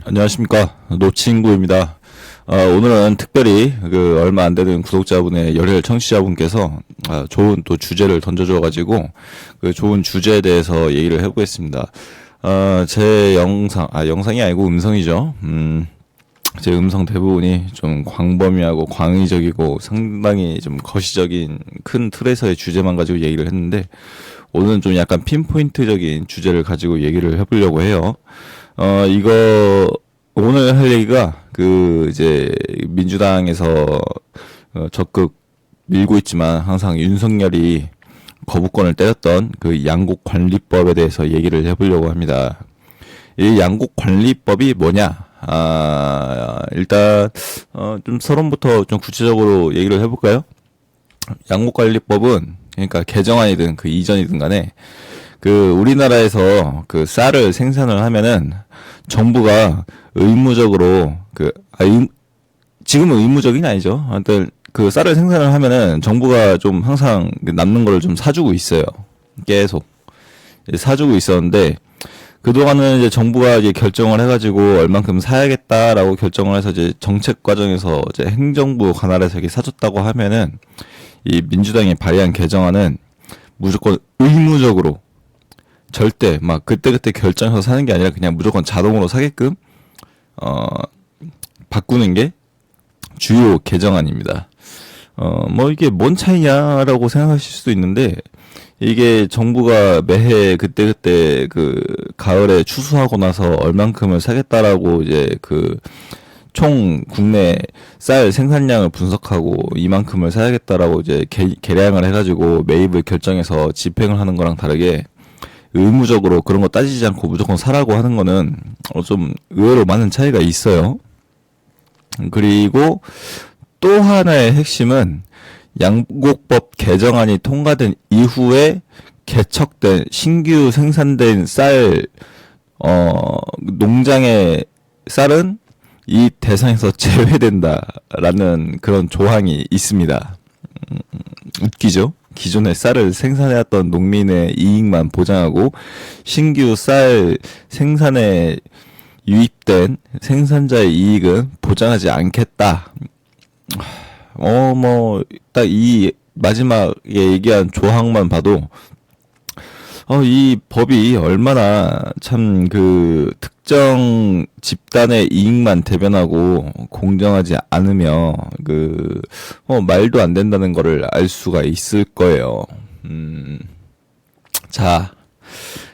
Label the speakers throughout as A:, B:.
A: 안녕하십니까, 노친구입니다. 오늘은 특별히 얼마 안 되는 구독자분의 열혈 청취자분께서 좋은 또 주제를 던져줘가지고 그 좋은 주제에 대해서 얘기를 해보겠습니다. 제 영상이 아니고 음성이죠. 제 음성 대부분이 좀 광범위하고 광의적이고 상당히 좀 거시적인 큰 틀에서의 주제만 가지고 얘기를 했는데, 오늘은 좀 약간 핀포인트적인 주제를 가지고 얘기를 해보려고 해요. 오늘 할 얘기가 이제 민주당에서 적극 밀고 있지만 항상 윤석열이 거부권을 때렸던 그 양곡관리법에 대해서 얘기를 해보려고 합니다. 이 양곡관리법이 뭐냐? 일단 좀 서론부터 좀 구체적으로 얘기를 해볼까요? 양곡관리법은, 그러니까 개정안이든 그 이전이든 간에 우리나라에서 쌀을 생산을 하면은 정부가 의무적으로 지금은 의무적인 아니죠. 하여튼 쌀을 생산을 하면은 정부가 좀 항상 남는 거를 좀 사주고 있어요. 계속 사주고 있었는데, 그동안은 이제 정부가 이제 결정을 해가지고 얼만큼 사야겠다라고 결정을 해서 이제 정책 과정에서 이제 행정부 관할에서 이렇게 사줬다고 하면은, 이 민주당이 발의한 개정안은 무조건 의무적으로, 절대 막 그때그때 결정해서 사는 게 아니라 그냥 무조건 자동으로 사게끔 바꾸는 게 주요 개정안입니다. 이게 뭔 차이냐라고 생각하실 수도 있는데, 이게 정부가 매해 그때그때 가을에 추수하고 나서 얼만큼을 사겠다라고 이제 총 국내 쌀 생산량을 분석하고 이만큼을 사야겠다라고 이제 계량을 해가지고 매입을 결정해서 집행을 하는 거랑 다르게, 의무적으로 그런 거 따지지 않고 무조건 사라고 하는 거는 좀 의외로 많은 차이가 있어요. 그리고 또 하나의 핵심은, 양곡법 개정안이 통과된 이후에 개척된 신규 생산된 농장의 쌀은 이 대상에서 제외된다라는 그런 조항이 있습니다. 웃기죠? 기존에 쌀을 생산해왔던 농민의 이익만 보장하고 일단 쌀 생산에 유입된 생산자의 이익은 보장하지 않겠다. 딱 이 마지막에 얘기한 조항만 봐도 이 법이 얼마나 참 특정 집단의 이익만 대변하고 공정하지 않으며 말도 안 된다는 거를 알 수가 있을 거예요. 자,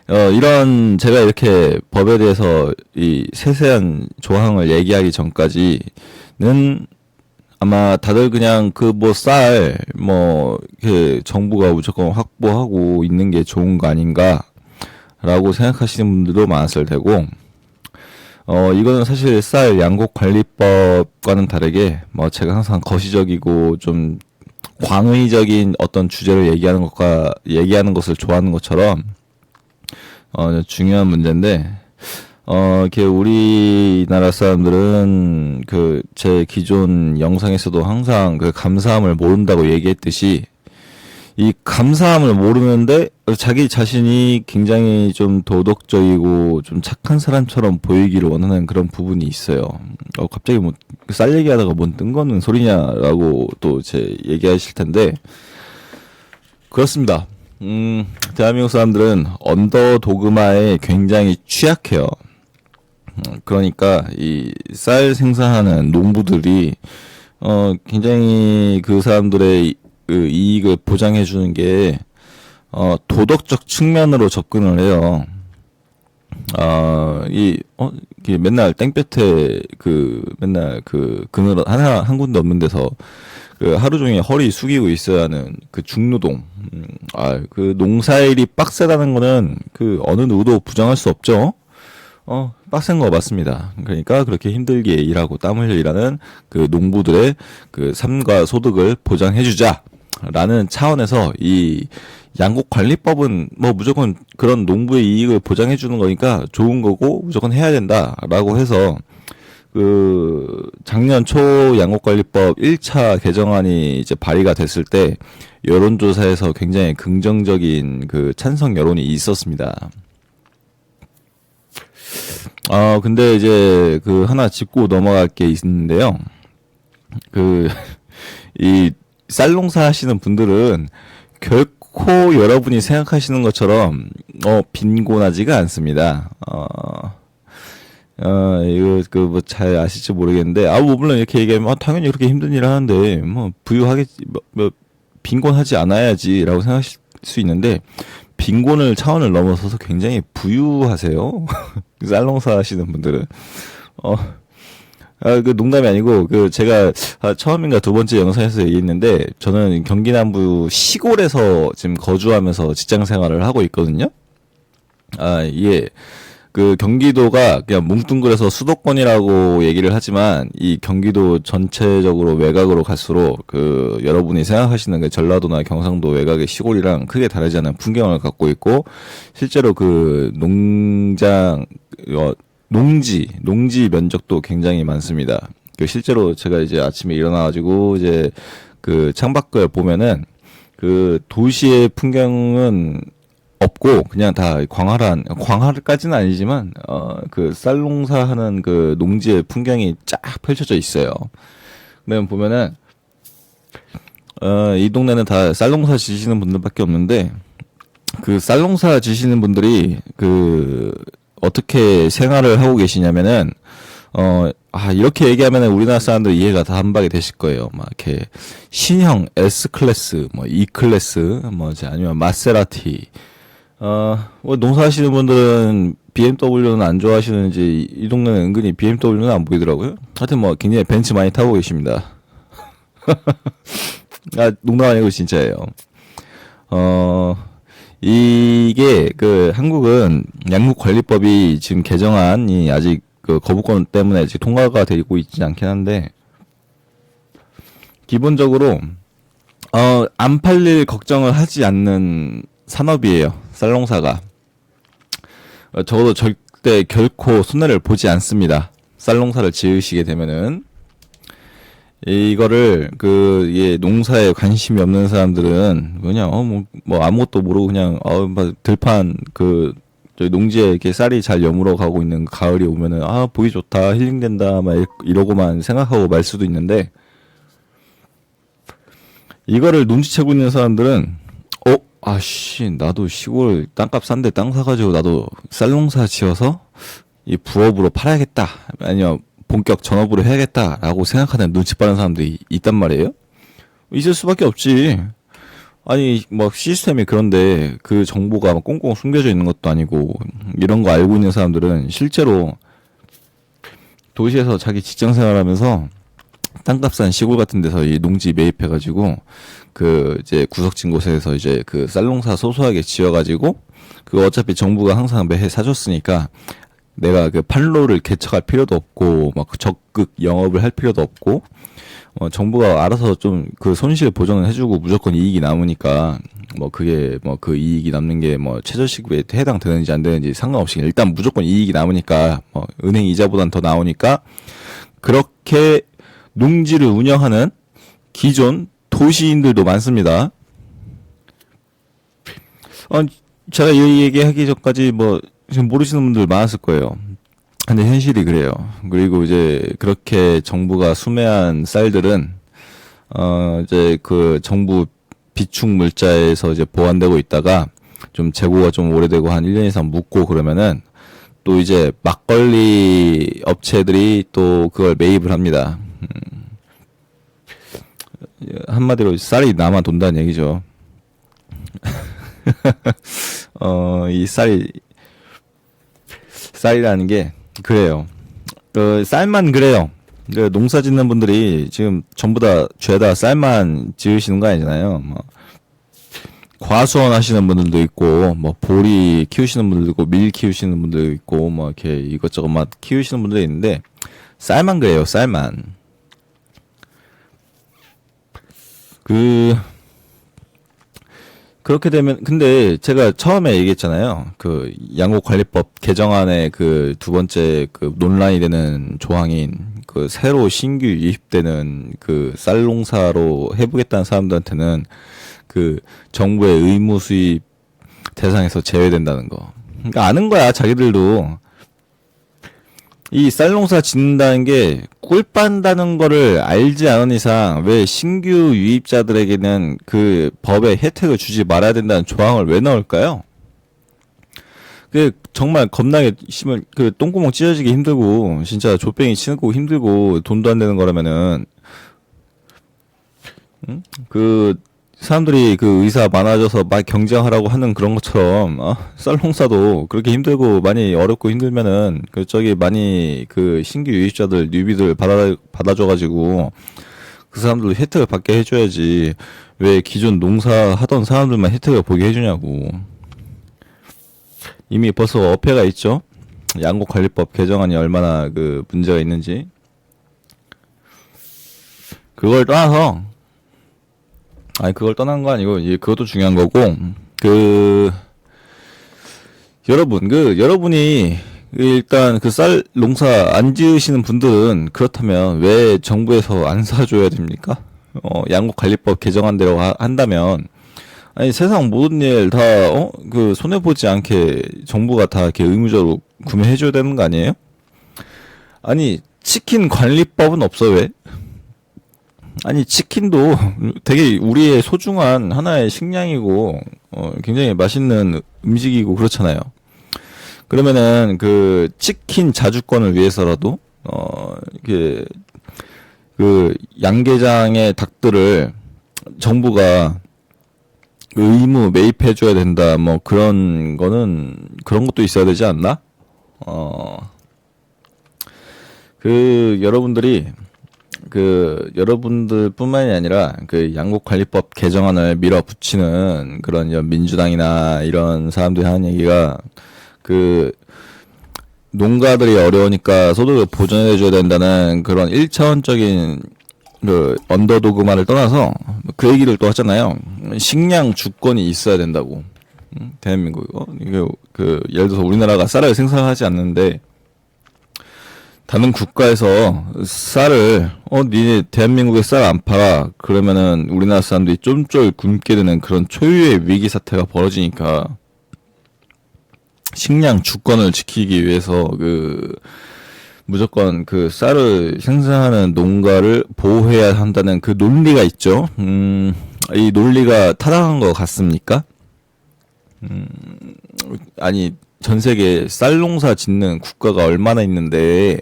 A: 이런 제가 이렇게 법에 대해서 이 세세한 조항을 얘기하기 전까지는 아마 다들 그냥 정부가 무조건 확보하고 있는 게 좋은 거 아닌가라고 생각하시는 분들도 많았을 테고, 이거는 사실 쌀 양곡관리법과는 다르게 제가 항상 거시적이고 좀 광의적인 어떤 주제를 얘기하는 것을 좋아하는 것처럼 중요한 문제인데, 우리나라 사람들은 제 기존 영상에서도 항상 감사함을 모른다고 얘기했듯이, 이 감사함을 모르는데 자기 자신이 굉장히 좀 도덕적이고 좀 착한 사람처럼 보이기를 원하는 그런 부분이 있어요. 갑자기 쌀 얘기하다가 뭔 뜬거는 소리냐라고 또 얘기하실 텐데, 그렇습니다. 대한민국 사람들은 언더도그마에 굉장히 취약해요. 그러니까 이 쌀 생산하는 농부들이 굉장히 그 사람들의 이익을 보장해 주는 게 도덕적 측면으로 접근을 해요. 맨날 땡볕에 맨날 그늘 한 군데 없는 데서 하루 종일 허리 숙이고 있어야 하는 중노동. 농사일이 빡세다는 거는 어느 누구도 부정할 수 없죠. 빡센 거 맞습니다. 그러니까 그렇게 힘들게 일하고 땀 흘려 일하는 농부들의 삶과 소득을 보장해주자라는 차원에서 이 양곡관리법은 무조건 그런 농부의 이익을 보장해주는 거니까 좋은 거고 무조건 해야 된다라고 해서 작년 초 양곡관리법 1차 개정안이 이제 발의가 됐을 때 여론조사에서 굉장히 긍정적인 찬성 여론이 있었습니다. 근데 이제 그 하나 짚고 넘어갈 게 있는데요. 그, 이 쌀농사 하시는 분들은 결코 여러분이 생각하시는 것처럼, 빈곤하지가 않습니다. 이거, 뭐, 잘 아실지 모르겠는데, 뭐, 물론 이렇게 얘기하면, 당연히 그렇게 힘든 일을 하는데, 뭐, 부유하겠지, 빈곤하지 않아야지라고 생각하실 수 있는데, 빈곤을 차원을 넘어서서 굉장히 부유하세요. 쌀농사 하시는 분들은. 어, 그 농담이 아니고, 제가 처음인가 두 번째 영상에서 얘기했는데, 저는 경기 남부 시골에서 지금 거주하면서 직장 생활을 하고 있거든요. 이게, 경기도가 그냥 뭉뚱그려서 수도권이라고 얘기를 하지만 이 경기도 전체적으로 외곽으로 갈수록 여러분이 생각하시는 그 전라도나 경상도 외곽의 시골이랑 크게 다르지 않은 풍경을 갖고 있고 실제로 농지 면적도 굉장히 많습니다. 실제로 제가 이제 아침에 일어나가지고 이제 창밖을 보면은 도시의 풍경은 없고 그냥 다 광활까지는 아니지만 쌀농사하는 농지의 풍경이 쫙 펼쳐져 있어요. 그러면 보면은 이 동네는 다 쌀농사 지시는 분들밖에 없는데 쌀농사 지시는 분들이 어떻게 생활을 하고 계시냐면은 이렇게 얘기하면은 우리나라 사람들 이해가 다 한 방에 되실 거예요. 막 이렇게 신형 S 클래스, 뭐 E 클래스, 뭐 아니면 마세라티. 뭐 농사하시는 분들은 BMW는 안 좋아하시는지 이 동네는 은근히 BMW는 안 보이더라고요. 하여튼 뭐 굉장히 벤츠 많이 타고 계십니다. 농담 아니고 진짜예요. 이게 한국은 양육관리법이 지금 개정안이 아직 거부권 때문에 지금 통과가 되고 있지 않긴 한데 기본적으로 안 팔릴 걱정을 하지 않는 산업이에요. 쌀농사가. 적어도 절대 결코 손해를 보지 않습니다. 쌀농사를 지으시게 되면은 이거를 농사에 관심이 없는 사람들은 그냥 뭐 아무것도 모르고 그냥 들판 저희 농지에 이렇게 쌀이 잘 여물어 가고 있는 가을이 오면은 보기 좋다 힐링된다 막 이러고만 생각하고 말 수도 있는데 이거를 눈치채고 있는 사람들은 나도 시골 땅값 싼데 땅 사가지고 나도 쌀농사 지어서 이 부업으로 팔아야겠다 아니면 본격 전업으로 해야겠다라고 생각하는 눈치 빠른 사람들이 있단 말이에요. 있을 수밖에 없지. 아니 뭐 시스템이 그런데 그 정보가 막 꽁꽁 숨겨져 있는 것도 아니고 이런 거 알고 있는 사람들은 실제로 도시에서 자기 직장 생활하면서 땅값 싼 시골 같은 데서 이 농지 매입해가지고 이제 구석진 곳에서 이제 쌀농사 소소하게 지어가지고 어차피 정부가 항상 매해 사줬으니까 내가 판로를 개척할 필요도 없고 막 적극 영업을 할 필요도 없고 정부가 알아서 좀 손실 보전을 해주고 무조건 이익이 남으니까 그게 이익이 남는 게 최저시급에 해당되는지 안 되는지 상관없이 일단 무조건 이익이 남으니까 은행 이자보단 더 나오니까 그렇게 농지를 운영하는 기존 도시인들도 많습니다. 제가 이 얘기하기 전까지 지금 모르시는 분들 많았을 거예요. 근데 현실이 그래요. 그리고 이제 그렇게 정부가 수매한 쌀들은 이제 정부 비축 물자에서 이제 보관되고 있다가 좀 재고가 좀 오래되고 한 1년 이상 묵고 그러면은 또 이제 막걸리 업체들이 또 그걸 매입을 합니다. 한마디로 쌀이 남아 돈다는 얘기죠. 이 쌀이라는 게 그래요. 쌀만 그래요. 농사 짓는 분들이 지금 전부 다 죄다 쌀만 지으시는 거 아니잖아요. 과수원 하시는 분들도 있고, 보리 키우시는 분들도 있고, 밀 키우시는 분들도 있고, 이렇게 이것저것 막 키우시는 분들이 있는데, 쌀만 그래요, 쌀만. 그렇게 되면, 근데 제가 처음에 얘기했잖아요. 양국관리법 개정안의 두 번째 논란이 되는 조항인 새로 신규 유입되는 쌀농사로 해보겠다는 사람들한테는 정부의 의무 수입 대상에서 제외된다는 거. 그러니까 아는 거야, 자기들도. 이 쌀농사 짓는다는 게 꿀 빤다는 거를 알지 않은 이상 왜 신규 유입자들에게는 그 법의 혜택을 주지 말아야 된다는 조항을 왜 넣을까요? 그 정말 겁나게 심을 그 똥구멍 찢어지기 힘들고 진짜 조병이 치고 힘들고 돈도 안 되는 거라면은 그 사람들이 그 의사 많아져서 막 경쟁하라고 하는 그런 것처럼 쌀농사도 그렇게 힘들고 많이 어렵고 힘들면은 그 저기 많이 그 신규 유입자들 뉴비들 받아줘가지고 그 사람들도 혜택을 받게 해줘야지 왜 기존 농사 하던 사람들만 혜택을 보게 해주냐고. 이미 벌써 어폐가 있죠. 양곡관리법 개정안이 얼마나 그 문제가 있는지. 그걸 떠나서 그걸 떠난 거 아니고, 그것도 중요한 거고, 여러분이, 일단 쌀 농사 안 지으시는 분들은 그렇다면 왜 정부에서 안 사줘야 됩니까? 양곡관리법 개정안대로 한다면, 세상 모든 일 다, 손해보지 않게 정부가 다 이렇게 의무적으로 구매해줘야 되는 거 아니에요? 아니, 치킨 관리법은 없어, 왜? 아니 치킨도 되게 우리의 소중한 하나의 식량이고 굉장히 맛있는 음식이고 그렇잖아요. 그러면은 그 치킨 자주권을 위해서라도 이게 그 양계장의 닭들을 정부가 의무 매입해 줘야 된다. 뭐 그런 것도 있어야 되지 않나? 여러분들뿐만이 아니라 그 양곡관리법 개정안을 밀어붙이는 그런 민주당이나 이런 사람들이 하는 얘기가 그 농가들이 어려우니까 소득을 보전해줘야 된다는 그런 1차원적인 그 언더도그마를 떠나서 그 얘기를 또 하잖아요. 식량 주권이 있어야 된다고. 대한민국 이게 예를 들어서 우리나라가 쌀을 생산하지 않는데 다른 국가에서 쌀을 니네 대한민국에 쌀 안 팔아 그러면은 우리나라 사람들이 쫌쫄 굶게 되는 그런 초유의 위기 사태가 벌어지니까 식량 주권을 지키기 위해서 무조건 쌀을 생산하는 농가를 보호해야 한다는 그 논리가 있죠. 이 논리가 타당한 것 같습니까? 아니 전 세계 쌀 농사 짓는 국가가 얼마나 있는데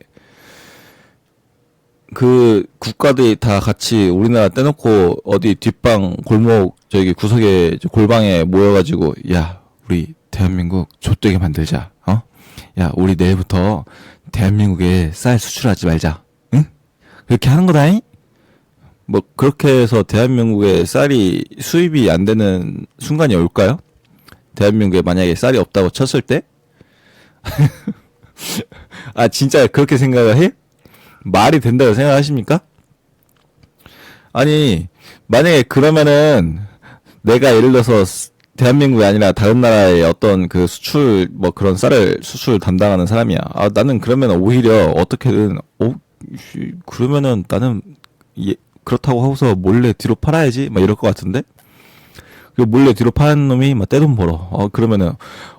A: 그 국가들이 다 같이 우리나라 떼놓고 어디 뒷방 골목 저기 구석에 골방에 모여가지고 야 우리 대한민국 좆되게 만들자. 야 우리 내일부터 대한민국에 쌀 수출하지 말자. 응? 그렇게 하는 거다잉? 뭐 그렇게 해서 대한민국에 쌀이 수입이 안 되는 순간이 올까요? 대한민국에 만약에 쌀이 없다고 쳤을 때? 진짜 그렇게 생각을 해? 말이 된다고 생각하십니까? 아니, 만약에 그러면은 내가 예를 들어서 대한민국이 아니라 다른 나라의 어떤 그 수출, 뭐 그런 쌀을 수출 담당하는 사람이야. 나는 그러면 오히려 어떻게든, 그러면은 나는 그렇다고 하고서 몰래 뒤로 팔아야지? 막 이럴 것 같은데? 몰래 뒤로 파는 놈이 막 떼돈 벌어. 그러면은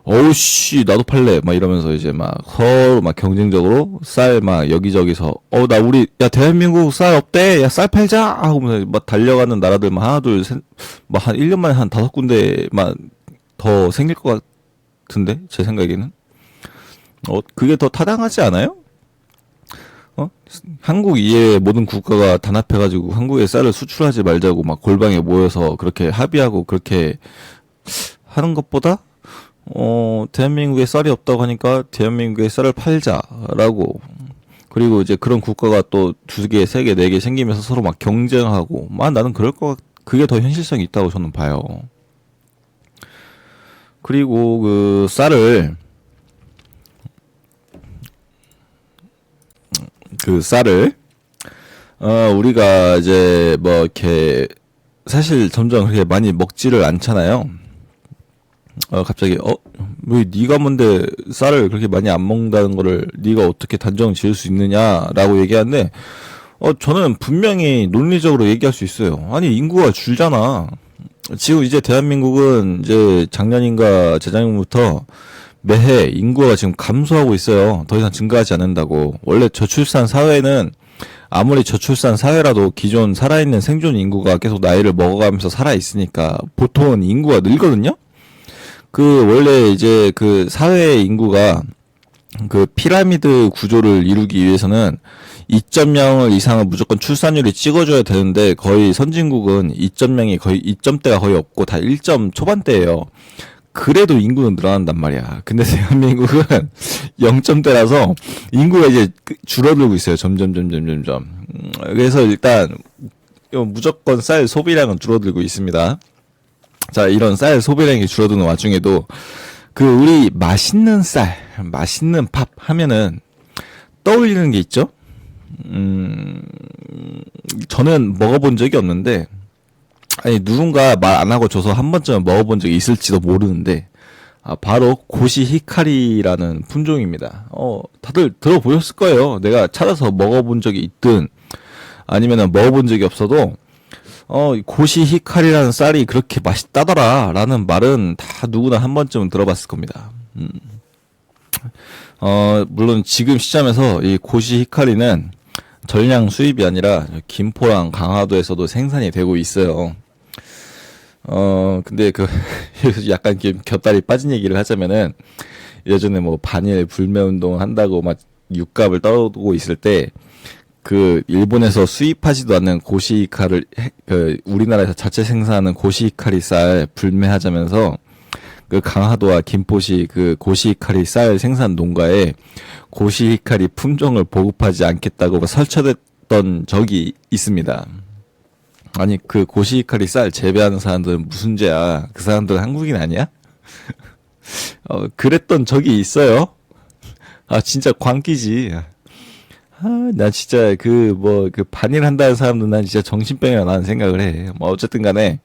A: 어우씨 나도 팔래 막 이러면서 이제 막 서로 막 경쟁적으로 쌀 막 여기저기서 야 대한민국 쌀 없대 야 쌀 팔자 하고 막 달려가는 나라들만 하나 둘 셋 막 한 1년 만에 한 5군데만 더 생길 것 같은데 제 생각에는 그게 더 타당하지 않아요? 한국 이외의 모든 국가가 단합해가지고 한국에 쌀을 수출하지 말자고 막 골방에 모여서 그렇게 합의하고 그렇게 하는 것보다 대한민국에 쌀이 없다고 하니까 대한민국에 쌀을 팔자라고 그리고 이제 그런 국가가 또 2개, 3개, 4개 생기면서 서로 막 경쟁하고 나는 그게 더 현실성이 있다고 저는 봐요. 그리고 그 쌀을 우리가 이제 뭐 이렇게 사실 점점 그렇게 많이 먹지를 않잖아요. 갑자기 왜 네가 뭔데 쌀을 그렇게 많이 안 먹는다는 거를 네가 어떻게 단정 지을 수 있느냐라고 얘기하는데 저는 분명히 논리적으로 얘기할 수 있어요. 아니 인구가 줄잖아. 지금 이제 대한민국은 이제 작년인가 재작년부터 매해 인구가 지금 감소하고 있어요. 더 이상 증가하지 않는다고. 원래 저출산 사회는 아무리 저출산 사회라도 기존 살아있는 생존 인구가 계속 나이를 먹어가면서 살아있으니까 보통은 인구가 늘거든요? 원래 이제 사회의 인구가 피라미드 구조를 이루기 위해서는 2.0을 이상을 무조건 출산율이 찍어줘야 되는데 거의 선진국은 2.0이 거의 2점대가 거의 없고 다 1점 초반대예요. 그래도 인구는 늘어난단 말이야. 근데 대한민국은 0점대라서 인구가 이제 줄어들고 있어요. 점점. 그래서 일단 무조건 쌀 소비량은 줄어들고 있습니다. 자, 이런 쌀 소비량이 줄어드는 와중에도 우리 맛있는 쌀, 맛있는 밥 하면은 떠올리는 게 있죠? 저는 먹어본 적이 없는데, 아니, 누군가 말 안 하고 줘서 한 번쯤 먹어본 적이 있을지도 모르는데, 바로 고시 히카리라는 품종입니다. 다들 들어보셨을 거예요. 내가 찾아서 먹어본 적이 있든, 아니면은 먹어본 적이 없어도, 고시 히카리라는 쌀이 그렇게 맛있다더라 라는 말은 다 누구나 한 번쯤은 들어봤을 겁니다. 물론 지금 시점에서 이 고시 히카리는 전량 수입이 아니라 김포랑 강화도에서도 생산이 되고 있어요. 근데 약간 곁다리 빠진 얘기를 하자면은 예전에 뭐 반일 불매운동 한다고 막 육갑을 떠오고 있을 때 일본에서 수입하지도 않는 고시히카를, 우리나라에서 자체 생산하는 고시히카리 쌀 불매하자면서, 강화도와 김포시 고시히카리 쌀 생산 농가에 고시히카리 품종을 보급하지 않겠다고 설쳐댔던 적이 있습니다. 아니, 고시히카리 쌀 재배하는 사람들은 무슨 죄야? 그 사람들은 한국인 아니야? 그랬던 적이 있어요. 진짜 광기지. 나 진짜 반일 한다는 사람들 난 진짜 정신병이라 나는 생각을 해. 뭐 어쨌든 간에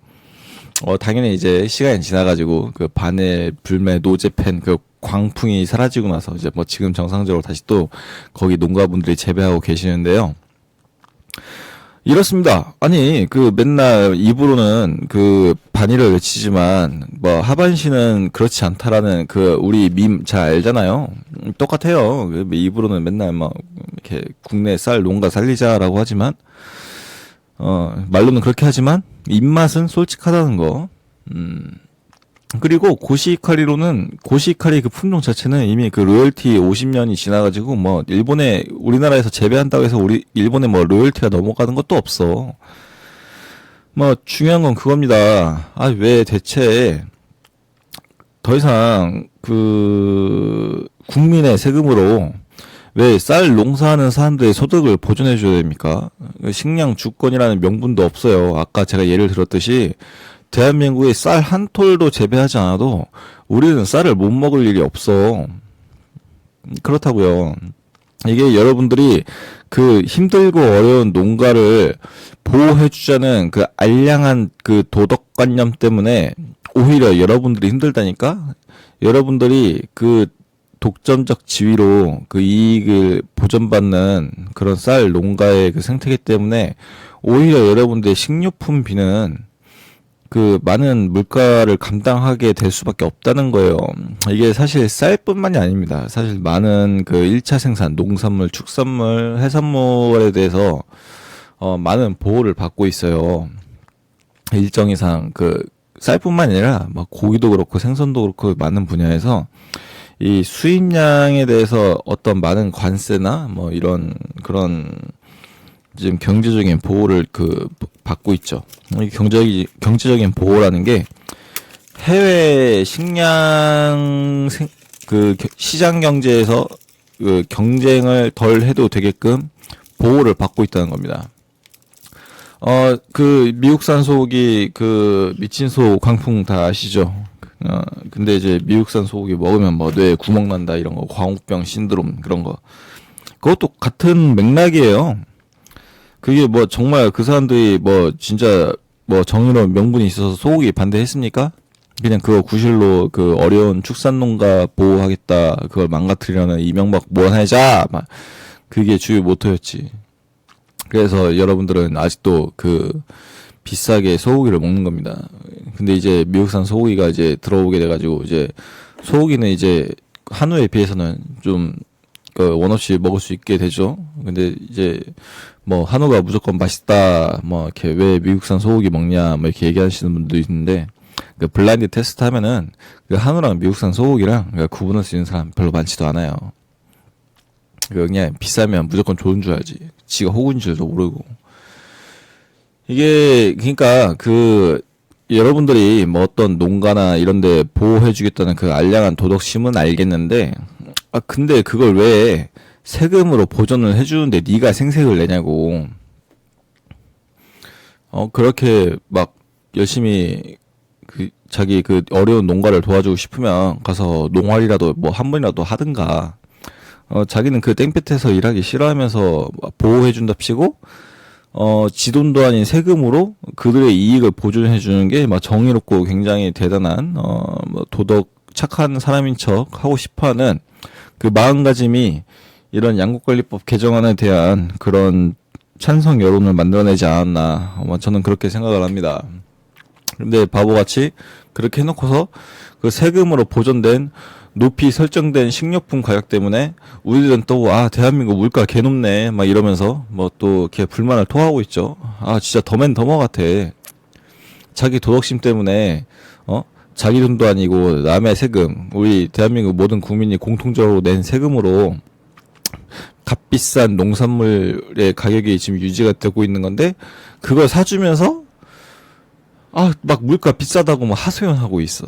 A: 당연히 이제 시간이 지나가지고 반일 불매 노제팬 광풍이 사라지고 나서 이제 뭐 지금 정상적으로 다시 또 거기 농가분들이 재배하고 계시는데요. 이렇습니다. 아니, 맨날 입으로는 반일을 외치지만, 하반신은 그렇지 않다라는 우리 밈 잘 알잖아요. 똑같아요. 입으로는 맨날 이렇게 국내 쌀 농가 살리자라고 하지만, 말로는 그렇게 하지만, 입맛은 솔직하다는 거. 그리고 고시히카리 품종 자체는 이미 로열티 50년이 지나가지고 우리나라에서 재배한다고 해서 일본에 로열티가 넘어가는 것도 없어. 중요한 건 그겁니다. 왜 대체 더 이상 국민의 세금으로 왜 쌀 농사하는 사람들의 소득을 보존해 줘야 됩니까? 식량 주권이라는 명분도 없어요. 아까 제가 예를 들었듯이 대한민국에 쌀 한 톨도 재배하지 않아도 우리는 쌀을 못 먹을 일이 없어. 그렇다고요. 이게 여러분들이 힘들고 어려운 농가를 보호해주자는 알량한 도덕관념 때문에 오히려 여러분들이 힘들다니까? 여러분들이 독점적 지위로 이익을 보전받는 그런 쌀 농가의 생태계 때문에 오히려 여러분들의 식료품비는 많은 물가를 감당하게 될 수밖에 없다는 거예요. 이게 사실 쌀뿐만이 아닙니다. 사실 많은 1차 생산, 농산물, 축산물, 해산물에 대해서 많은 보호를 받고 있어요. 일정 이상 쌀뿐만 아니라 고기도 그렇고 생선도 그렇고 많은 분야에서 이 수입량에 대해서 어떤 많은 관세나 이런 그런 지금 경제적인 보호를 받고 있죠. 경제적인 보호라는 게 해외 식량 시장 경제에서 경쟁을 덜 해도 되게끔 보호를 받고 있다는 겁니다. 미국산 소고기 미친 소 광풍 다 아시죠? 근데 이제 미국산 소고기 먹으면 뇌에 구멍 난다 이런 거, 광우병 신드롬 그런 거. 그것도 같은 맥락이에요. 그게 정말 그 사람들이 진짜 정의로운 명분이 있어서 소고기 반대했습니까? 그냥 그거 구실로 어려운 축산농가 보호하겠다 그걸 망가뜨리려는 이명박 원해자 그게 주요 모토였지. 그래서 여러분들은 아직도 비싸게 소고기를 먹는 겁니다. 근데 이제 미국산 소고기가 이제 들어오게 돼가지고 이제 소고기는 이제 한우에 비해서는 좀 원 없이 먹을 수 있게 되죠. 근데 이제 뭐 한우가 무조건 맛있다, 뭐 이렇게 왜 미국산 소고기 먹냐, 뭐 이렇게 얘기하시는 분도 있는데 그 블라인드 테스트 하면은 그 한우랑 미국산 소고기랑 구분할 수 있는 사람 별로 많지도 않아요. 그냥 비싸면 무조건 좋은 줄 알지. 지가 혹은 줄도 모르고. 이게 그러니까 여러분들이 뭐 어떤 농가나 이런데 보호해주겠다는 그 알량한 도덕심은 알겠는데, 근데 그걸 왜 세금으로 보전을 해주는데 네가 생색을 내냐고. 그렇게 막 열심히 자기 어려운 농가를 도와주고 싶으면 가서 농활이라도 뭐 한 번이라도 하든가. 자기는 그 땡볕에서 일하기 싫어하면서 보호해준답시고, 지 돈도 아닌 세금으로 그들의 이익을 보존해주는 게 막 정의롭고 굉장히 대단한, 뭐 도덕 착한 사람인 척 하고 싶어 하는 그 마음가짐이 이런 양국관리법 개정안에 대한 그런 찬성 여론을 만들어내지 않았나. 저는 그렇게 생각을 합니다. 근데 바보같이 그렇게 해놓고서 그 세금으로 보존된 높이 설정된 식료품 가격 때문에 우리들은 또 대한민국 물가 개 높네 막 이러면서 뭐 또 이렇게 불만을 토하고 있죠. 진짜 더맨 더머 같아. 자기 도덕심 때문에 자기 돈도 아니고 남의 세금, 우리 대한민국 모든 국민이 공통적으로 낸 세금으로 값비싼 농산물의 가격이 지금 유지가 되고 있는 건데 그걸 사주면서 막 물가 비싸다고 막 하소연하고 있어.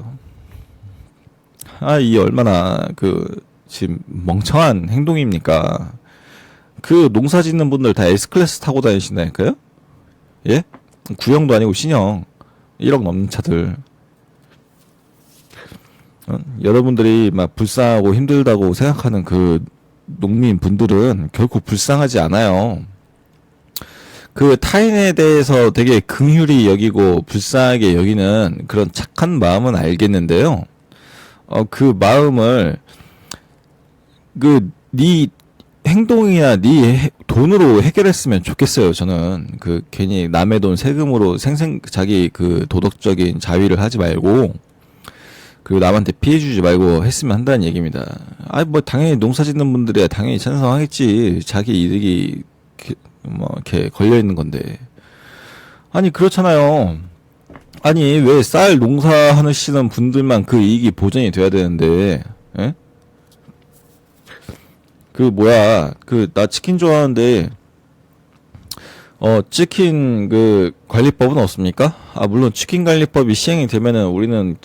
A: 이 얼마나 지금 멍청한 행동입니까? 농사 짓는 분들 다 S클래스 타고 다니신다니까요? 예? 구형도 아니고 신형 1억 넘는 차들. 여러분들이 막 불쌍하고 힘들다고 생각하는 농민 분들은 결코 불쌍하지 않아요. 타인에 대해서 되게 긍휼히 여기고 불쌍하게 여기는 그런 착한 마음은 알겠는데요. 그 마음을 네 행동이나 네 돈으로 해결했으면 좋겠어요. 저는 괜히 남의 돈 세금으로 자기 도덕적인 자위를 하지 말고 그리고 남한테 피해 주지 말고 했으면 한다는 얘기입니다. 뭐 당연히 농사 짓는 분들이야 당연히 찬성하겠지. 자기 이득이 이렇게 걸려 있는 건데. 그렇잖아요. 왜 쌀 농사하시는 분들만 그 이익이 보전이 돼야 되는데, 예? 나 치킨 좋아하는데, 치킨 관리법은 없습니까? 물론 치킨 관리법이 시행이 되면은 우리는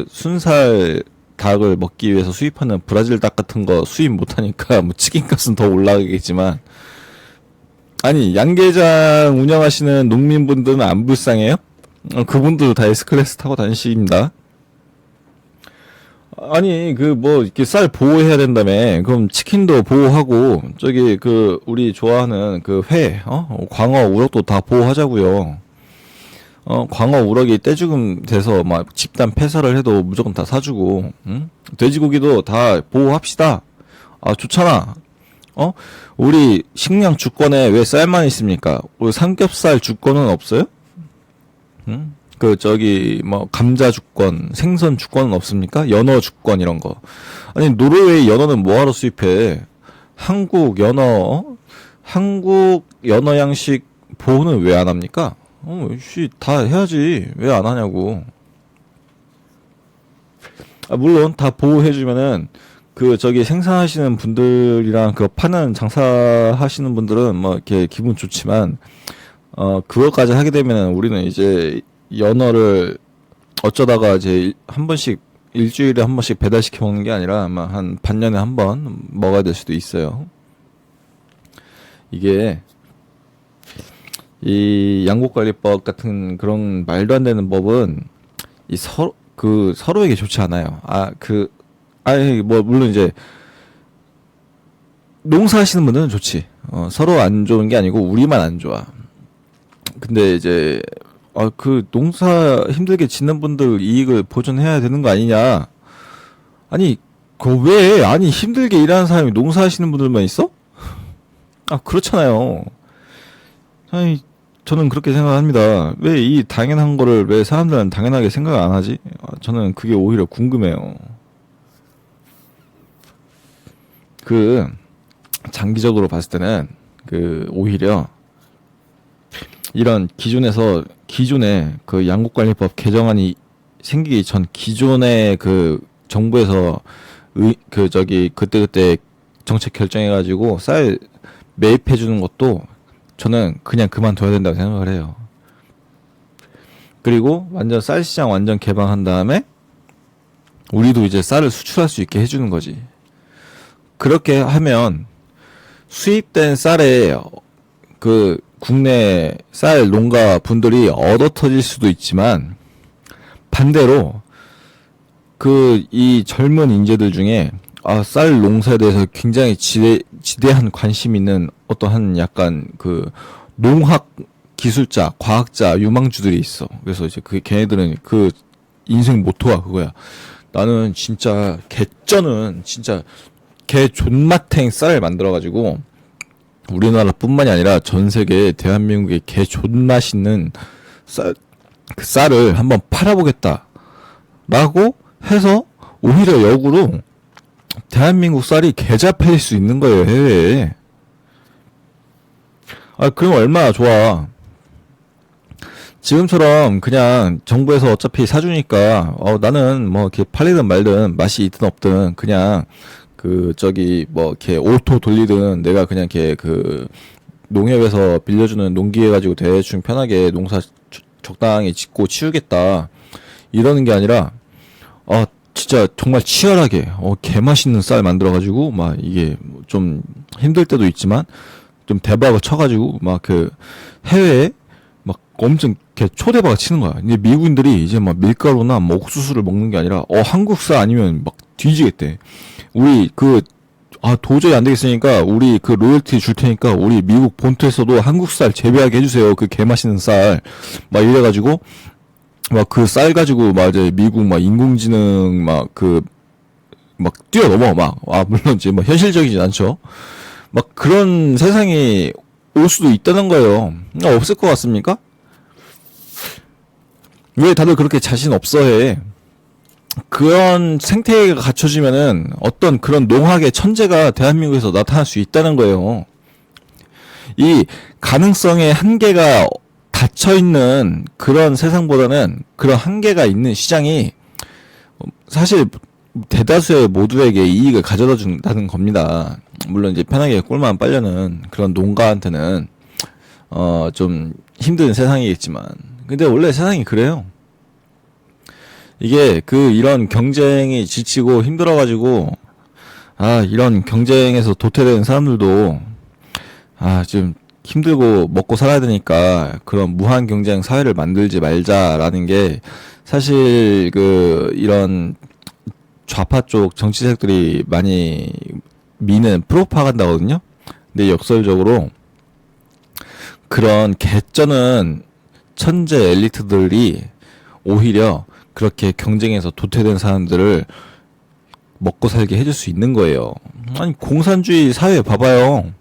A: 순살 닭을 먹기 위해서 수입하는 브라질 닭 같은 거 수입 못하니까 뭐 치킨 값은 더 올라가겠지만, 양계장 운영하시는 농민분들은 안 불쌍해요? 그분들도 다 S클래스 타고 다니십니다. 이렇게 쌀 보호해야 된다며. 그럼 치킨도 보호하고, 우리 좋아하는 회, 광어, 우럭도 다 보호하자고요. 광어, 우럭이 떼죽음 돼서 막 집단 폐사를 해도 무조건 다 사주고, 응? 돼지고기도 다 보호합시다. 좋잖아. 우리 식량 주권에 왜 쌀만 있습니까? 우리 삼겹살 주권은 없어요? 응? 감자 주권, 생선 주권은 없습니까? 연어 주권, 이런 거. 노르웨이 연어는 뭐하러 수입해? 한국 연어 양식 보호는 왜 안 합니까? 다 해야지. 왜 안 하냐고. 물론, 다 보호해주면은, 생산하시는 분들이랑 파는 장사하시는 분들은 이렇게 기분 좋지만, 그것까지 하게 되면은 우리는 이제 연어를 어쩌다가 이제 한 번씩 일주일에 한 번씩 배달시켜 먹는 게 아니라 아마 한 반년에 한 번 먹어야 될 수도 있어요. 이게 이 양국관리법 같은 그런 말도 안 되는 법은 서로에게 좋지 않아요. 물론 이제 농사하시는 분들은 좋지. 서로 안 좋은 게 아니고 우리만 안 좋아. 근데 이제 농사 힘들게 짓는 분들 이익을 보존해야 되는 거 아니냐? 힘들게 일하는 사람이 농사하시는 분들만 있어? 그렇잖아요. 저는 그렇게 생각합니다. 왜 이 당연한 거를 왜 사람들은 당연하게 생각을 안 하지? 저는 그게 오히려 궁금해요. 그 장기적으로 봤을 때는 오히려 이런 기존의 그 양국관리법 개정안이 생기기 전 기존의 그 정부에서 그때그때 정책 결정해가지고 쌀 매입해주는 것도 저는 그냥 그만둬야 된다고 생각을 해요. 그리고 완전 쌀 시장 완전 개방한 다음에 우리도 이제 쌀을 수출할 수 있게 해주는 거지. 그렇게 하면 수입된 쌀에 그 국내 쌀 농가 분들이 얻어 터질 수도 있지만 반대로 이 젊은 인재들 중에 쌀 농사에 대해서 굉장히 지대한 관심 있는 어떠한 약간 농학 기술자, 과학자, 유망주들이 있어. 그래서 이제 걔네들은 인생 모토가 그거야. 나는 진짜 개쩌는 진짜 개 존맛탱 쌀을 만들어가지고 우리나라뿐만이 아니라 전 세계 대한민국의 개 존맛있는 쌀을 한번 팔아보겠다. 라고 해서 오히려 역으로 대한민국 쌀이 개잘 팔릴 수 있는 거예요, 해외에. 그럼 얼마나 좋아. 지금처럼 그냥 정부에서 어차피 사주니까 나는 뭐 이렇게 팔리든 말든 맛이 있든 없든 그냥 이렇게 오토 돌리든 내가 그냥 이렇게 농협에서 빌려주는 농기 해가지고 대충 편하게 농사 적당히 짓고 치우겠다 이러는 게 아니라 진짜 정말 치열하게 개 맛있는 쌀 만들어가지고 막 이게 좀 힘들 때도 있지만 좀 대박을 쳐가지고 막 해외에 막 엄청 초대박을 치는 거야. 이제 미국인들이 이제 막 밀가루나 뭐 옥수수를 먹는 게 아니라 한국쌀 아니면 막 뒤지겠대. 우리 도저히 안 되겠으니까 우리 로열티 줄 테니까 우리 미국 본토에서도 한국쌀 재배하게 해주세요. 개 맛있는 쌀 막 이래가지고 막 쌀 가지고 막 이제 미국 막 인공지능 막 뛰어넘어 물론 이제 뭐 현실적이진 않죠. 막 그런 세상이 올 수도 있다는 거예요. 없을 것 같습니까? 왜 다들 그렇게 자신 없어 해? 그런 생태계가 갖춰지면은 어떤 그런 농학의 천재가 대한민국에서 나타날 수 있다는 거예요. 이 가능성의 한계가 닫혀있는 그런 세상보다는 그런 한계가 있는 시장이 사실 대다수의 모두에게 이익을 가져다 준다는 겁니다. 물론 이제 편하게 꿀만 빨려는 그런 농가한테는 좀 힘든 세상이겠지만 근데 원래 세상이 그래요. 이게 이런 경쟁이 지치고 힘들어가지고 이런 경쟁에서 도태되는 사람들도 지금 힘들고 먹고 살아야 되니까 그런 무한 경쟁 사회를 만들지 말자라는 게 사실 이런 좌파 쪽 정치색들이 많이 미는 프로파간다거든요. 근데 역설적으로 그런 개쩌는 천재 엘리트들이 오히려 그렇게 경쟁에서 도태된 사람들을 먹고 살게 해줄 수 있는 거예요. 아니 공산주의 사회 봐봐요.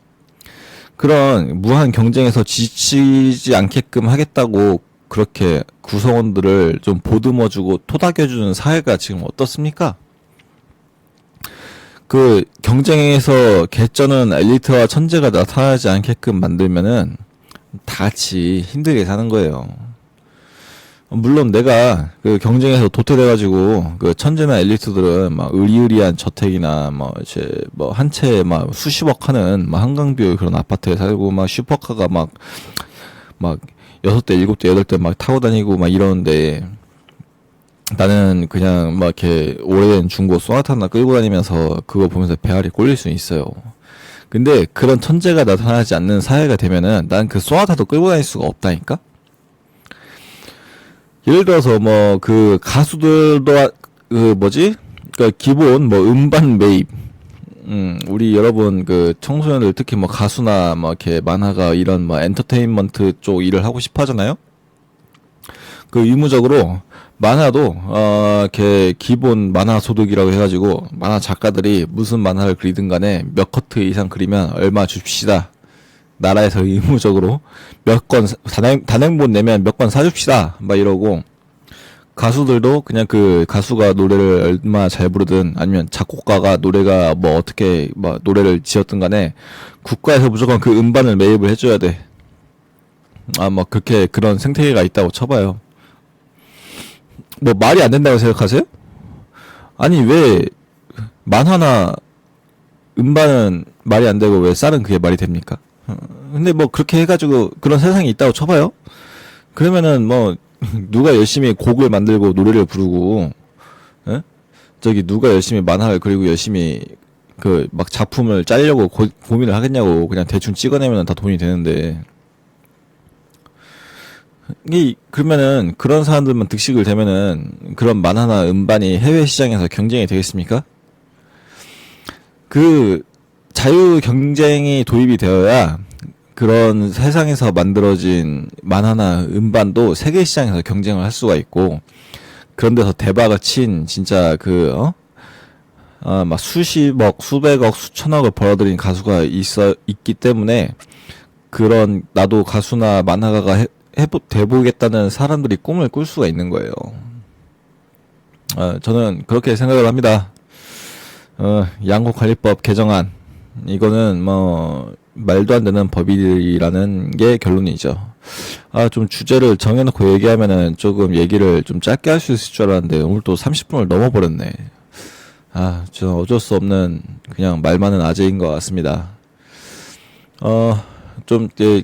A: 그런 무한 경쟁에서 지치지 않게끔 하겠다고 그렇게 구성원들을 좀 보듬어주고 토닥여주는 사회가 지금 어떻습니까? 경쟁에서 개쩌는 엘리트와 천재가 나타나지 않게끔 만들면은 다 같이 힘들게 사는 거예요. 물론 내가 경쟁에서 도태돼가지고 천재나 엘리트들은 막 의리의리한 저택이나 한 채에 막 수십억 하는 한강뷰 그런 아파트에 살고 막 슈퍼카가 막 6대, 7대, 8대 막 타고 다니고 막 이러는데 나는 그냥 막 이렇게 오래된 중고 소나타나 끌고 다니면서 그거 보면서 배알이 꼴릴 수 있어요. 근데 그런 천재가 나타나지 않는 사회가 되면은 난 소나타도 끌고 다닐 수가 없다니까? 예를 들어서 가수들도 기본 음반 매입 우리 여러분 청소년들 특히 가수나 이렇게 만화가 이런 엔터테인먼트 쪽 일을 하고 싶어 하잖아요. 의무적으로 만화도 이렇게 기본 만화 소득이라고 해가지고 만화 작가들이 무슨 만화를 그리든 간에 몇 커트 이상 그리면 얼마 줍시다. 나라에서 의무적으로 몇 건 단행본 내면 몇 건 사줍시다 막 이러고 가수들도 그냥 그 가수가 노래를 얼마나 잘 부르든 아니면 작곡가가 노래가 뭐 어떻게 뭐 노래를 지었든 간에 국가에서 무조건 그 음반을 매입을 해줘야 돼. 아, 뭐 그렇게 그런 생태계가 있다고 쳐봐요. 뭐 말이 안 된다고 생각하세요? 아니 왜 만화나 음반은 말이 안 되고 왜 쌀은 그게 말이 됩니까? 근데 뭐 그렇게 해가지고 그런 세상이 있다고 쳐봐요. 그러면은 뭐 누가 열심히 곡을 만들고 노래를 부르고, 에? 저기 누가 열심히 만화를 그리고 열심히 그 막 작품을 짜려고 고민을 하겠냐고. 그냥 대충 찍어내면 다 돈이 되는데. 그러면은 그런 사람들만 득식을 되면은 그런 만화나 음반이 해외 시장에서 경쟁이 되겠습니까? 그 자유 경쟁이 도입이 되어야 그런 세상에서 만들어진 만화나 음반도 세계 시장에서 경쟁을 할 수가 있고, 그런 데서 대박을 친 진짜 막 수십억, 수백억, 수천억을 벌어들인 가수가 있기 때문에 그런 나도 가수나 만화가가 돼보겠다는 사람들이 꿈을 꿀 수가 있는 거예요. 저는 그렇게 생각을 합니다. 양곡관리법 개정안, 이거는 뭐 말도 안 되는 법이라는 게 결론이죠. 좀 주제를 정해놓고 얘기하면은 조금 얘기를 좀 짧게 할 수 있을 줄 알았는데 오늘 또 30분을 넘어버렸네. 저 어쩔 수 없는 그냥 말 많은 아재인 것 같습니다.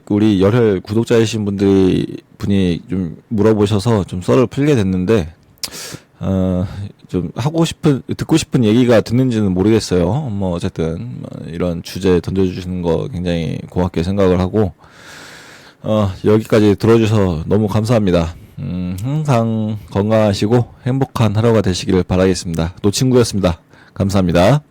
A: 우리 열혈 구독자이신 분이 좀 물어보셔서 좀 썰을 풀게 됐는데, 좀 듣고 싶은 얘기가 듣는지는 모르겠어요. 뭐, 어쨌든, 이런 주제 던져주시는 거 굉장히 고맙게 생각을 하고, 여기까지 들어주셔서 너무 감사합니다. 항상 건강하시고 행복한 하루가 되시기를 바라겠습니다. 노친구였습니다. 감사합니다.